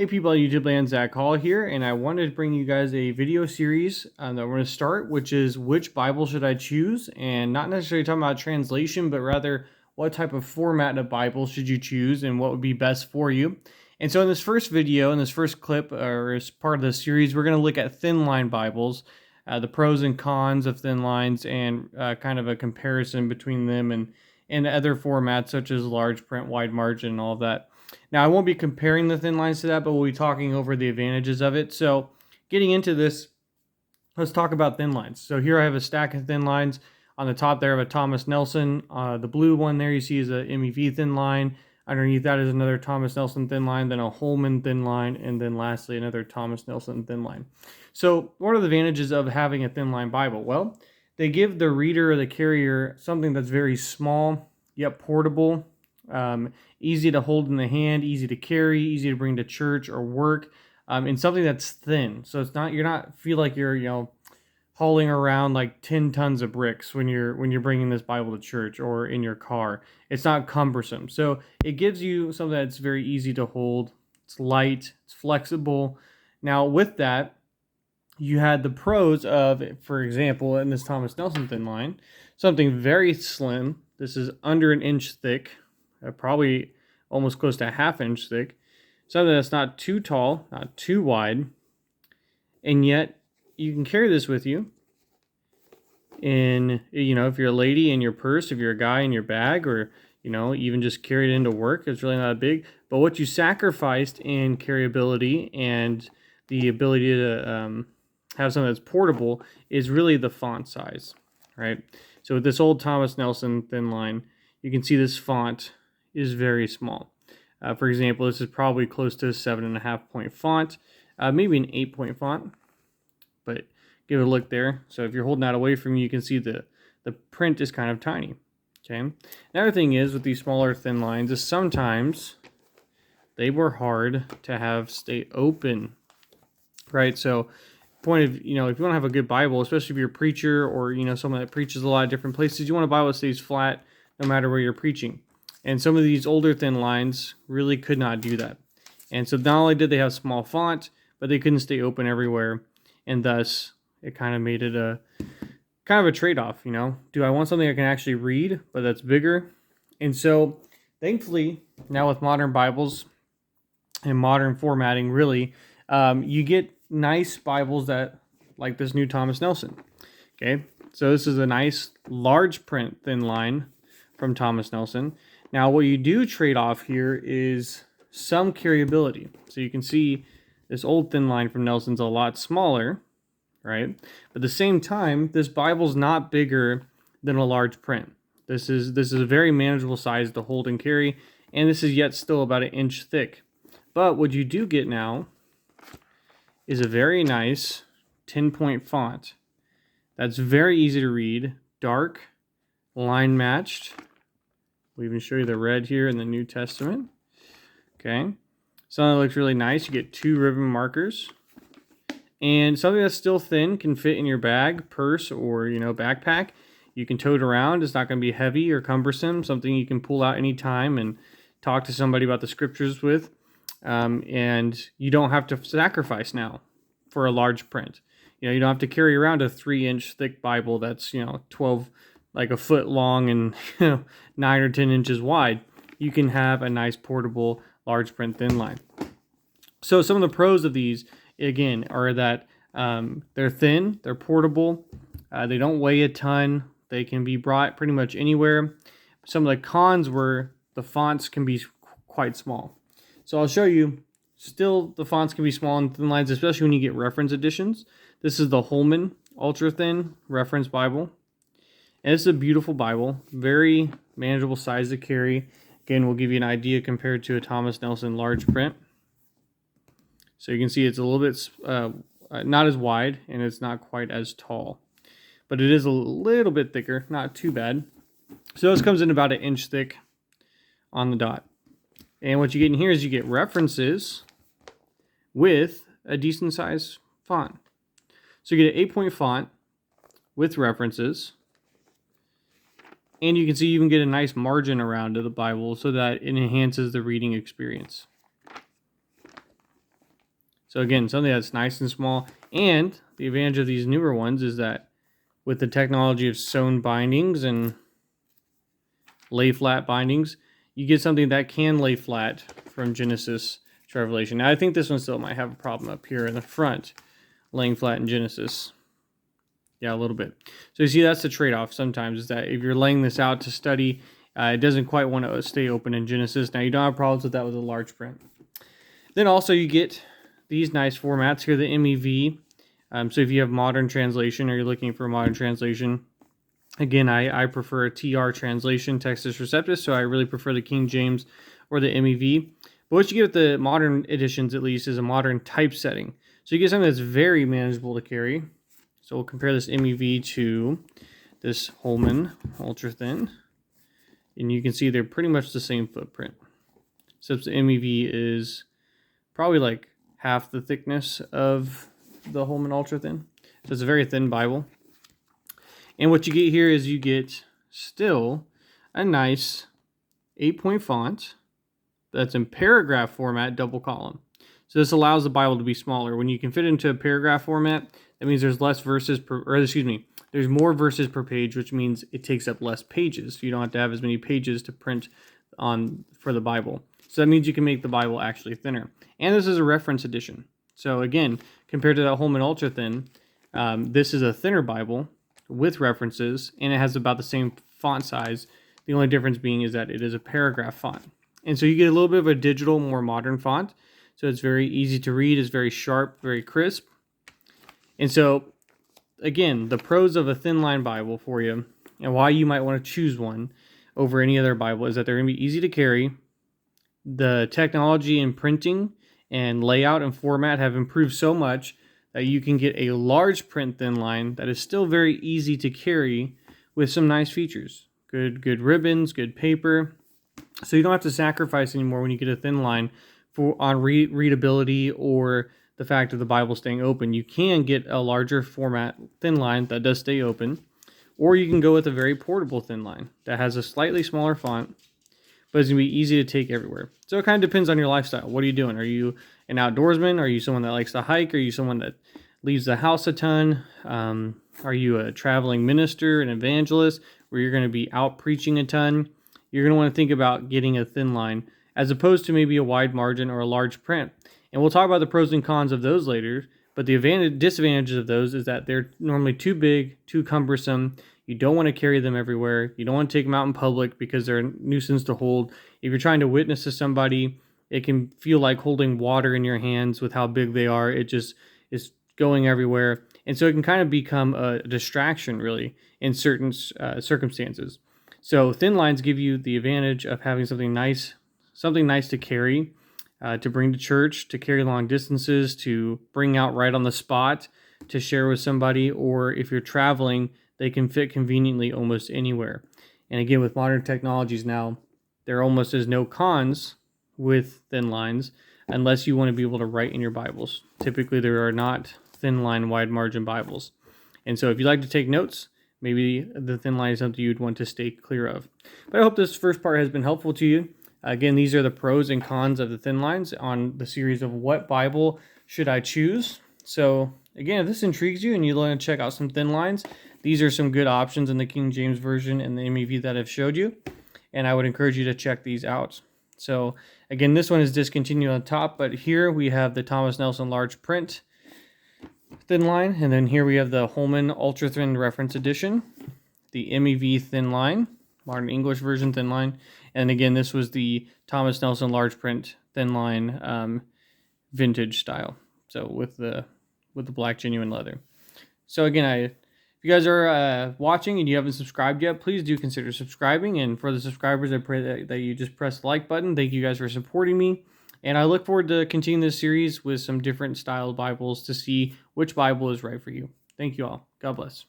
Hey people on YouTube land, Zach Hall here, and I wanted to bring you guys a video series that we're going to start, which is which Bible should I choose, and not necessarily talking about translation, but rather what type of format of Bible should you choose and what would be best for you. And so in this first video, in this first clip, or as part of the series, we're going to look at Thinline Bibles, the pros and cons of Thinlines, and kind of a comparison between them and other formats such as large print, wide margin, and all of that. Now, I won't be comparing the thin lines to that, but we'll be talking over the advantages of it. So getting into this, let's talk about thin lines. So here I have a stack of thin lines. On the top there I have a Thomas Nelson. The blue one there you see is a MEV thin line. Underneath that is another Thomas Nelson thin line, then a Holman thin line, and then lastly another Thomas Nelson thin line. So what are the advantages of having a thin line Bible? Well, they give the reader or the carrier something that's very small yet portable. Easy to hold in the hand, easy to carry, easy to bring to church or work, and something that's thin. So it's not, you're not feel like you're hauling around like 10 tons of bricks when you're bringing this Bible to church or in your car. It's not cumbersome. So it gives you something that's very easy to hold. It's light, it's flexible. Now with that, you had the pros of, for example, in this Thomas Nelson thin line, something very slim. This is under an inch thick. Probably almost close to a half-inch thick. Something that's not too tall, not too wide, and yet you can carry this with you in, if you're a lady, in your purse, if you're a guy, in your bag, or, even just carry it into work. It's really not big. But what you sacrificed in carryability and the ability to have something that's portable is really the font size, right? So with this old Thomas Nelson thin line, you can see this font is very small. For example, this is probably close to a 7.5 point font, maybe an 8 point font, but give it a look there. So if you're holding that away from you, you can see the print is kind of tiny. Okay. Another thing is with these smaller thin lines is sometimes they were hard to have stay open, right? So point of, if you want to have a good Bible, especially if you're a preacher or, someone that preaches a lot of different places, you want a Bible that stays flat no matter where you're preaching. And some of these older thin lines really could not do that. And so not only did they have small font, but they couldn't stay open everywhere. And thus, it kind of made it a kind of a trade-off, Do I want something I can actually read, but that's bigger? And so, thankfully, now with modern Bibles and modern formatting, really, you get nice Bibles that, like this new Thomas Nelson. Okay, so this is a nice large print thin line from Thomas Nelson. Now, what you do trade off here is some carryability. So you can see this old thin line from Nelson's a lot smaller, right? But at the same time, this Bible's not bigger than a large print. This is a very manageable size to hold and carry, and this is yet still about 1 inch thick. But what you do get now is a very nice 10-point font that's very easy to read, dark, line matched. We'll even show you the red here in the New Testament. Okay. Something that looks really nice. You get 2 ribbon markers. And something that's still thin can fit in your bag, purse, or, backpack. You can tote it around. It's not going to be heavy or cumbersome. Something you can pull out anytime and talk to somebody about the scriptures with. And you don't have to sacrifice now for a large print. You don't have to carry around a 3-inch thick Bible that's, 12 like a foot long and 9 or 10 inches wide. You can have a nice portable large print thin line. So some of the pros of these, again, are that they're thin, they're portable, they don't weigh a ton, they can be brought pretty much anywhere. Some of the cons were the fonts can be quite small. So I'll show you, still the fonts can be small in thin lines, especially when you get reference editions. This is the Holman Ultra Thin Reference Bible. And this is a beautiful Bible, very manageable size to carry. Again, we'll give you an idea compared to a Thomas Nelson large print. So you can see it's a little bit not as wide, and it's not quite as tall. But it is a little bit thicker, not too bad. So this comes in about 1 inch thick on the dot. And what you get in here is you get references with a decent size font. So you get an 8-point font with references. And you can see you can get a nice margin around to the Bible so that it enhances the reading experience. So again, something that's nice and small. And the advantage of these newer ones is that with the technology of sewn bindings and lay flat bindings, you get something that can lay flat from Genesis to Revelation. Now I think this one still might have a problem up here in the front, laying flat in Genesis. Yeah, a little bit. So you see, that's the trade-off sometimes, is that if you're laying this out to study, it doesn't quite want to stay open in Genesis. Now you don't have problems with that with a large print. Then also you get these nice formats here, the MEV. So if you have modern translation or you're looking for a modern translation, again, I prefer a TR translation, Textus Receptus, so I really prefer the King James or the MEV. But what you get with the modern editions, at least, is a modern typesetting. So you get something that's very manageable to carry. So we'll compare this MEV to this Holman Ultra Thin, and you can see they're pretty much the same footprint, except the MEV is probably like half the thickness of the Holman Ultra Thin. So it's a very thin Bible. And what you get here is you get still a nice 8-point font that's in paragraph format, double column. So this allows the Bible to be smaller. When you can fit it into a paragraph format, that means there's less verses per, or excuse me, there's more verses per page, which means it takes up less pages. So you don't have to have as many pages to print on for the Bible. So that means you can make the Bible actually thinner. And this is a reference edition. So again, compared to that Holman Ultra Thin, this is a thinner Bible with references, and it has about the same font size. The only difference being is that it is a paragraph font. And so you get a little bit of a digital, more modern font. So it's very easy to read, it's very sharp, very crisp. And so, again, the pros of a Thinline Bible for you, and why you might want to choose one over any other Bible, is that they're going to be easy to carry. The technology in printing and layout and format have improved so much that you can get a large print Thinline that is still very easy to carry with some nice features. Good ribbons, good paper. So you don't have to sacrifice anymore when you get a Thinline on readability or the fact of the Bible staying open. You can get a larger format Thinline that does stay open, or you can go with a very portable Thinline that has a slightly smaller font, but it's going to be easy to take everywhere. So it kind of depends on your lifestyle. What are you doing? Are you an outdoorsman? Are you someone that likes to hike? Are you someone that leaves the house a ton? Are you a traveling minister, an evangelist, where you're going to be out preaching a ton? You're going to want to think about getting a Thinline as opposed to maybe a wide margin or a large print. And we'll talk about the pros and cons of those later, but the disadvantages of those is that they're normally too big, too cumbersome. You don't want to carry them everywhere. You don't want to take them out in public because they're a nuisance to hold. If you're trying to witness to somebody, it can feel like holding water in your hands with how big they are. It just is going everywhere. And so it can kind of become a distraction, really, in certain circumstances. So Thinlines give you the advantage of having something nice to carry, to bring to church, to carry long distances, to bring out right on the spot, to share with somebody, or if you're traveling, they can fit conveniently almost anywhere. And again, with modern technologies now, there almost is no cons with Thinlines unless you want to be able to write in your Bibles. Typically, there are not Thinline wide margin Bibles. And so if you like to take notes, maybe the Thinline is something you'd want to stay clear of. But I hope this first part has been helpful to you. Again, these are the pros and cons of the Thinlines on the series of what Bible should I choose. So again, if this intrigues you and you want to check out some Thinlines, these are some good options in the King James Version and the MEV that I've showed you. And I would encourage you to check these out. So again, this one is discontinued on top, but here we have the Thomas Nelson large print Thinline, and then here we have the Holman Ultra Thin Reference Edition, the MEV Thinline, Modern English Version Thinline, and again, this was the Thomas Nelson large print Thinline vintage style, so with the black genuine leather. So again, if you guys are watching and you haven't subscribed yet, please do consider subscribing. And for the subscribers, I pray that you just press the like button. Thank you guys for supporting me. And I look forward to continuing this series with some different style Bibles to see which Bible is right for you. Thank you all. God bless.